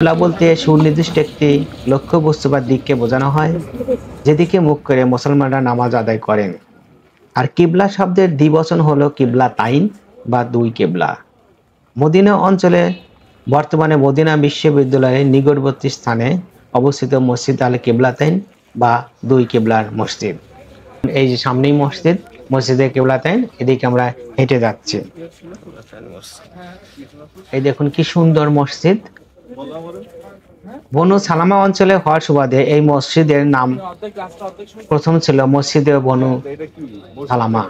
কিবলা বলতে সুনির্দিষ্ট একটি লক্ষ্যবস্তু বা দিককে বোঝানো হয়, যেদিকে মুখ করে মুসলমানরা নামাজ আদায় করেন। আর কিবলা শব্দের দ্বিবচন হলো কিবলা তাইন বা দুই কিবলা। মদিনা অঞ্চলে বর্তমানে মদিনা বিশ্ববিদ্যালয়ের নিকটবর্তী স্থানে অবস্থিত মসজিদ আল কিবলাতাইন বা দুই কিবলার মসজিদ। এই যে সামনেই মসজিদ, মসজিদে কিবলাতাইন, এদিকে আমরা হেঁটে যাচ্ছি। এই দেখুন কি সুন্দর মসজিদ। বনু সালামা অঞ্চলে হওয়ার সুবাদে এই মসজিদের নাম প্রথম ছিল মসজিদে বনু সালামা।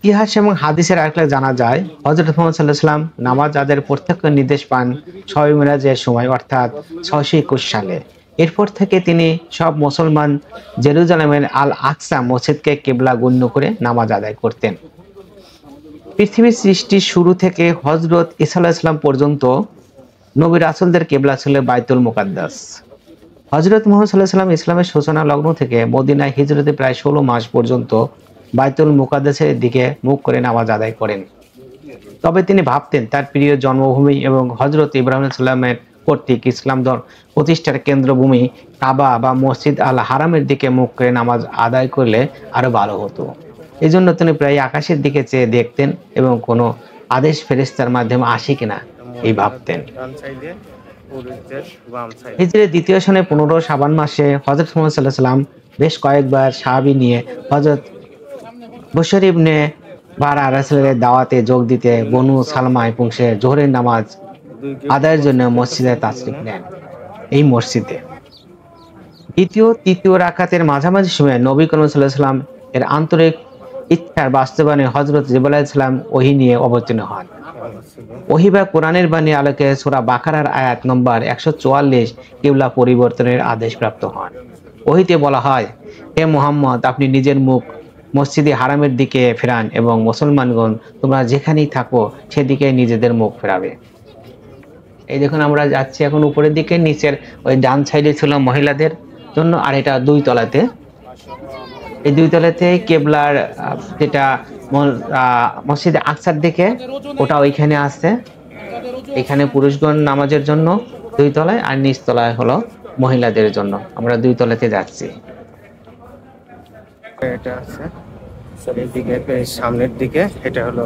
ইতিহাস এবং হাদিসের আরেকটা জানা যায়, হযরত মুহাম্মদ সাল্লাল্লাহু আলাইহি ওয়াসাল্লাম নামাজ আদায়ের প্রত্যক্ষ নির্দেশ পান শবে মিরাজের সময়, অর্থাৎ 621 সালে। এরপর থেকে তিনি সব মুসলমান জেরুজালেমের আল আকসা মসজিদকে কিবলা গণ্য করে নামাজ আদায় করতেন। পৃথিবীর সৃষ্টির শুরু থেকে হযরত ঈসা আলাইহিস সালাম পর্যন্ত নবী রাসূলদের কিবলা ছিল বাইতুল মুকাদ্দাস। হযরত মুহাম্মদ সাল্লাল্লাহু আলাইহি ওয়াসাল্লাম ইসলামের সূচনা লগ্ন থেকে মদিনায় হিজরতে প্রায় 16 মাস পর্যন্ত বাইতুল মুকাদ্দাসের দিকে মুখ করে নামাজ আদায় করেন। তবে তিনি ভাবতেন তার প্রিয় জন্মভূমি এবং হযরত ইব্রাহিম আলাইহিস সালামের কর্তৃক ইসলাম ধর্ম প্রতিষ্ঠার কেন্দ্রভূমি কাবা বা মসজিদ আল হারামের দিকে মুখ করে নামাজ আদায় করলে আরো ভালো হতো। এই জন্য তিনি প্রায় আকাশের দিকে চেয়ে দেখতেন এবং কোনো আদেশ ফেরেশতার মাধ্যমে আসে কিনা এই ভাবতেন। হিজরীর দ্বিতীয় সনে 15 শাবান মাসে হযরত মুহাম্মদ সাল্লাল্লাহু আলাইহি ওয়াসাল্লাম বেশ কয়েকবার সাহাবী নিয়ে হযরত বশর ইবনে বারা রাসূলের দাওয়াতে যোগ দিতে বনু সালমায় পৌঁছে জোহরের নামাজ আদায়ের জন্য মসজিদে তাশরিফ নেন। এই মসজিদে দ্বিতীয় তৃতীয় রাকাতের মাঝামাঝি সময়ে নবী করিম সাল্লাল্লাহু আলাইহি ওয়াসাল্লাম এর আন্তরিক ইচ্ছার বাস্তবায়নে হযরত জিবরাইল আলাইহিস সালাম ওহী নিয়ে অবতীর্ণ হন। ওহী বা কোরআনের বাণী আলোকে সূরা বাকারার আয়াত নম্বর 144 কিবলা পরিবর্তনের আদেশ প্রাপ্ত হন। ওহীতে বলা হয়, হে মুহাম্মদ, আপনি নিজের মুখ মসজিদে হারামের দিকে ফেরান এবং মুসলমানগণ তোমরা যেখানেই থাকো সেদিকে নিজেদের মুখ ফেরাবে। এই দেখুন আমরা যাচ্ছি এখন উপরের দিকে, নিচের ওই ডান সাইডে ছিল মহিলাদের জন্য, আর এটা দুই তলাতে। এই দুই তলাতে কেবলার যেটা মসজিদে আকসার দিকে, ওটা ওইখানে আছে। এখানে পুরুষগণ নামাজের জন্য দুই তলায়, আর নিচ তলায় হলো মহিলাদের জন্য। আমরা দুই তলাতে যাচ্ছি। এটা আছে এদিকে, সামনের দিকে এটা হলো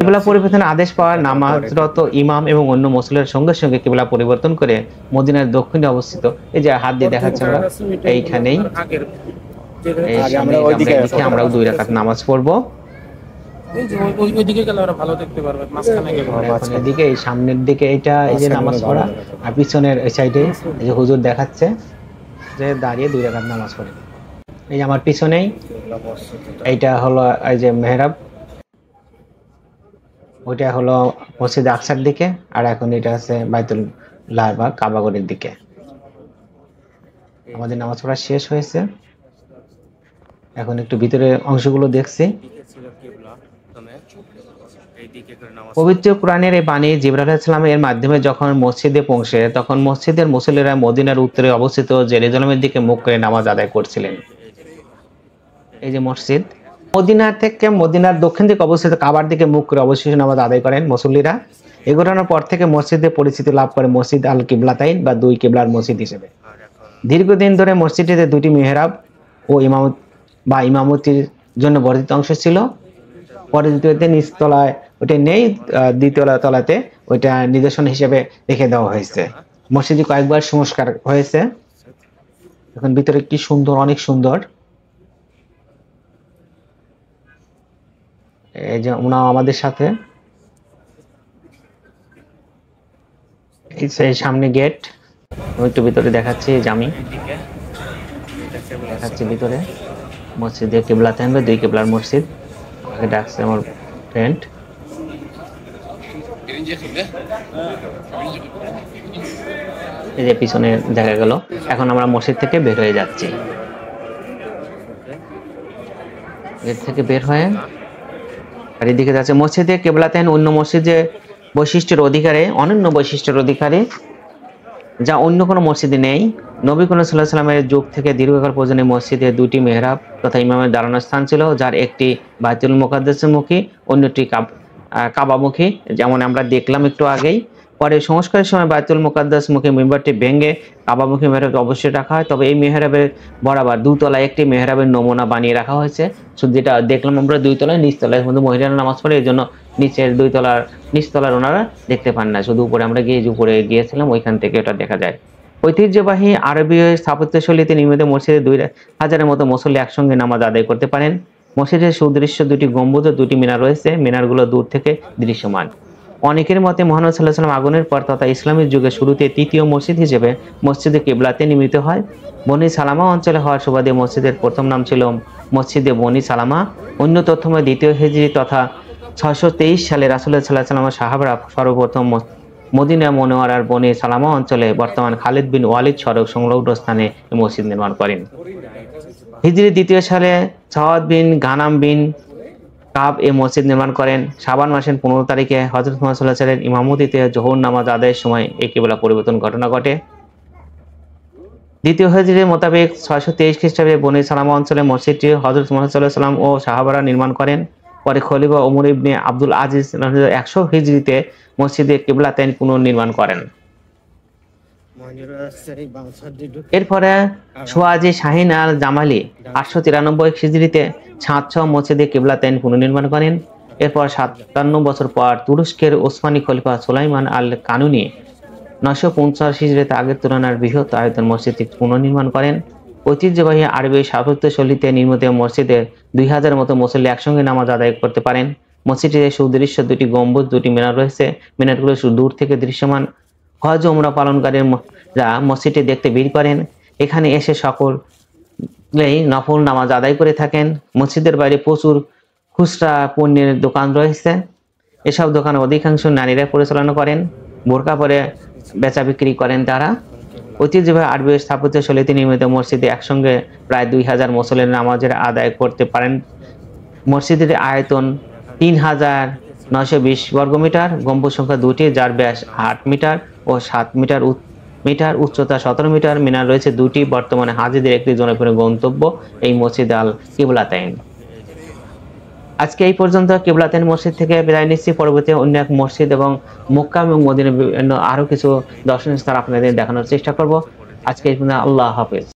কিবলা পরিবর্তনের আদেশ পাওয়ার নামাজরত ইমাম এবং অন্য মুসল্লির সঙ্গে সঙ্গে কিবলা পরিবর্তন করে মদিনার দক্ষিণে অবস্থিত, এই যে হাত দিয়ে দেখাচ্ছে আমরা এইখানেই, আমরা 2 রাকাত নামাজ পড়বো। ওইদিকে গেলে ওরা ভালো দেখতে পারবে, মাঝখানে গেলে মাঝখানের দিকে, এই সামনের দিকে এইটা, এই যে নামাজ পড়া, আর পিছনের এই সাইডে এই যে হুজুর দেখাচ্ছে যে দাঁড়িয়ে 2 রাকাত নামাজ পড়ে। এই আমার পিছনেই এইটা হলো এই যে মেহরাব, ওইটা হলো মসজিদ আকসার দিকে, আর এখন এটা আছে বাইতুল্লাহ বা কাবাগরের দিকে। আমাদের নামাজ পড়া শেষ হয়েছে, এখন একটু ভিতরে অংশগুলো দেখছি। পবিত্র কোরআনের এই বাণী জিবরাইল আলাইহিস সালামের মাধ্যমে যখন মসজিদে পৌঁছে, তখন মসজিদের মুসল্লিরা মদিনার উত্তরে অবস্থিত জেরুজালেমের দিকে মুখ করে নামাজ আদায় করছিলেন। এই যে মসজিদ, মদিনা থেকে মদিনার দক্ষিণ দিকে অবস্থিত কাবার দিকে মুখ করে অবশেষে নামাজ আদায় করেন মুসল্লিরা। এই ঘটনার পর থেকে মসজিদে পরিচিতি লাভ করে মসজিদ আল কিবলাতাইন বা দুই কিবলার মসজিদ হিসেবে। দীর্ঘদিন ধরে মসজিদটিতে 2টি মিহরাব ও ইমামতির জন্য বর্ধিত অংশ ছিল। পরে দ্বিতীয়তে নিচতলায় ওটা নেই, দ্বিতীয় তলাতে ওইটা নিদর্শন হিসেবে রেখে দেওয়া হয়েছে। মসজিদে কয়েকবার সংস্কার হয়েছে। এখন ভিতরে কি সুন্দর, অনেক সুন্দর। এই যে ওনা আমাদের সাথে, এই সামনে গেট, একটু ভিতরে দেখাচ্ছি। যে আমি দেখাচ্ছি ভিতরে মসজিদে কিবলাতাইন বা দুই কিবলার মসজিদ। আমাকে ডাকছে আমার ফ্রেন্ড। এই যে পিছনে দেখা গেল। এখন আমরা মসজিদ থেকে বের হয়ে যাচ্ছি। গেট থেকে বের হয়ে আর এদিকে যাচ্ছে মসজিদে কিবলাতাইন অন্য মসজিদে বৈশিষ্ট্যের অধিকারে, অনন্য বৈশিষ্ট্যের অধিকারী, যা অন্য কোনো মসজিদে নেই। নবী করিম সাল্লাল্লাহু আলাইহি ওয়াসাল্লামের যুগ থেকে দীর্ঘকাল পর্যন্ত মসজিদে 2টি মেহরাব তথা ইমামের দাঁড়ানোর স্থান ছিল, যার একটি বাইতুল মুকাদ্দাসমুখী, অন্যটি কাবামুখী। যেমন আমরা দেখলাম একটু আগেই, পরে সংস্কারের সময় বায়তুল মুকাদ্দাস মুখী মিম্বরটি ভেঙে কাবামুখী মেহরাব অবশ্যই রাখা হয়। তবে এই মেহরাবের বরাবর দুতলায় একটি মেহরাবের নমুনা বানিয়ে রাখা হয়েছে। শুধু যেটা দেখলাম আমরা দুই তলায়, নিচতলায় কিন্তু মহিলারা নামাজ পড়ে, এই জন্য নিচের দুই তলার নিচতলার ওনারা দেখতে পান না, শুধু উপরে আমরা উপরে গিয়েছিলাম, ওইখান থেকে ওটা দেখা যায়। ঐতিহ্যবাহী আরবীয় স্থাপত্যশৈলীতে নির্মিত মসজিদে 2000-এর মতো মুসল্লি একসঙ্গে নামাজ আদায় করতে পারেন। মসজিদের সুদৃশ্য দুটি গম্বুজ ও দুটি মিনার রয়েছে, মিনারগুলো দূর থেকে দৃশ্যমান। অনেকের মতে মুহাম্মদ সাল্লাল্লাহু আলাইহি ওয়াসাল্লাম আগমনের পর তথা ইসলামের যুগের শুরুতে তৃতীয় মসজিদ হিসেবে মসজিদে কিবলাতে নির্মিত হয়। বনি সালামা অঞ্চলে হওয়ার সুবাদে মসজিদের প্রথম নাম ছিল মসজিদে বনি সালামা। অন্য তথ্যময় দ্বিতীয় হিজরি তথা 623 সালে রাসূলুল্লাহ সাল্লাল্লাহু আলাইহি ওয়াসাল্লাম সাহাবারা সর্বপ্রথম মদিনা মুনাওয়ারার বনি সালামা অঞ্চলে বর্তমান খালিদ বিন ওয়ালিদ সড়ক সংলগ্ন স্থানে মসজিদ নির্মাণ করেন। হিজরি দ্বিতীয় সালে সাওয়াদ বিন গানাম বিন কাব এ মসজিদ নির্মাণ করেন। শাবান মাসের 15 তারিখে হযরত মুহাম্মদ সাল্লাল্লাহু আলাইহি ওয়াসাল্লামের ইমামতিতে যোহর নামাজ আদায়ের সময় এই কিবলা পরিবর্তন ঘটনা ঘটে। দ্বিতীয় হিজরির মোতাবেক 623 খ্রিস্টাব্দে বনি সালামা অঞ্চলে মসজিদটি হযরত মুহাম্মদ সাল্লাল্লাহু আলাইহি ওয়াসাল্লাম ও সাহাবারা নির্মাণ করেন। পরে খলিফা ওমর ইবনে আব্দুল আজিজ 100 হিজরিতে মসজিদে কিবলাতাইন পুনর্নির্মাণ করেন। এরপরে সুয়াজি শাহিন আল জামালি 893 হিজরিতে ছাঁদসহ মসজিদে কিবলাতাইন পুনর্নির্মাণ করেন। এরপর 57 বছর পর তুরস্কের ওসমানী খলিফা সুলাইমান আল কানুনি 950 হিজরিতে আগের তুলনায় বৃহৎ আয়তন মসজিদটি পুনর্নির্মাণ করেন। ঐতিহ্যবাহী আরবি স্থাপত্যশৈলীতে নির্মিত মসজিদে 2000-এর মতো মুসল্লি একসঙ্গে নামাজ আদায় করতে পারেন। মসজিদটিতে সুদৃশ্য দুটি গম্বুজ, দুটি মিনার রয়েছে, মিনারগুলো দূর থেকে দৃশ্যমান। হজ ও উমরা পালনকারীরা মসজিদটি দেখতে ভিড় করেন। এখানে এসে সকলেই নফল নামাজ আদায় করে থাকেন। মসজিদের বাইরে প্রচুর খুচরা পণ্যের দোকান রয়েছে। এসব দোকানে অধিকাংশ নারীরা পরিচালনা করেন, বোরকা পরে বেচা বিক্রি করেন তারা। ঐতিহ্যবাহী আরবি স্থাপত্যশৈলীতে নির্মিত মসজিদে একসঙ্গে প্রায় 2000 মুসল্লি নামাজের আদায় করতে পারেন। মসজিদের আয়তন 3920 বর্গমিটার, গম্বুজ সংখ্যা 2টি, যার ব্যাস 8 মিটার ও 7 মিটার, উচ্চতা 17 মিটার। মিনার রয়েছে 2টি। বর্তমানে হাজিদের একটি জনপ্রিয় গন্তব্য এই মসজিদ আল কিবলাতাইন। আজকে এই পর্যন্ত কিবলাতাইন মসজিদ থেকে বিদায় নিচ্ছি। পরবর্তী অন্য এক মসজিদ এবং মক্কা এবং মদিনার বিভিন্ন আরো কিছু দর্শনীয় স্থান আপনাদের দেখানোর চেষ্টা করব। আজকে এই পর্যন্ত, আল্লাহ হাফেজ।